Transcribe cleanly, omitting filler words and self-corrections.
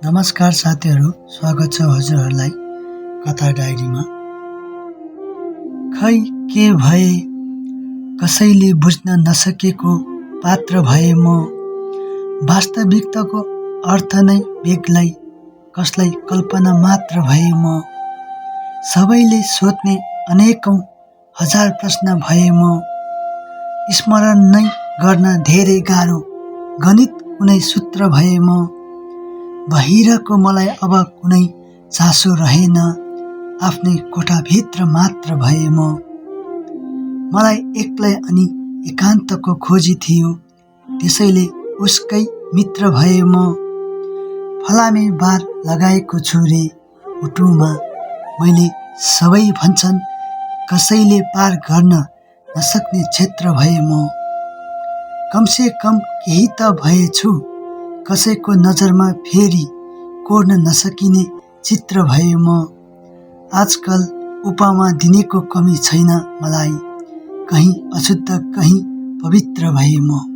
नमस्कार साथीहरू, स्वागत छ हजुरहरूलाई कथा डायरीमा। खै के भए, कसैले बुझ्न नसकेको पात्र भए म। वास्तविकताको अर्थ नै बेग्लै, कसलाई कल्पना मात्र भए म। सबैले सोध्ने अनेकौं हजार प्रश्न भए म। स्मरण नै गर्न धेरै गाह्रो, गणित कुनै सूत्र भए म। बाहिरको मलाई अब कुनै चासो रहेन, आफ्नै कोठाभित्र मात्र भए म। मलाई एक्लै अनि एकान्तको खोजी थियो, त्यसैले उसकै मित्र भए म। फलामे बार लगाएको छु रे मुटुमा, मैले सबै भन्छन् कसैले पार गर्न नसक्ने क्षेत्र भए म। कमसे कम केही त भएछु, कसैको नजरमा फेरि कोर्न नसकिने चित्र भए म। आजकल उपमा दिनेको कमी छैन मलाई, कहीँ अशुद्ध कहीँ पवित्र भए म।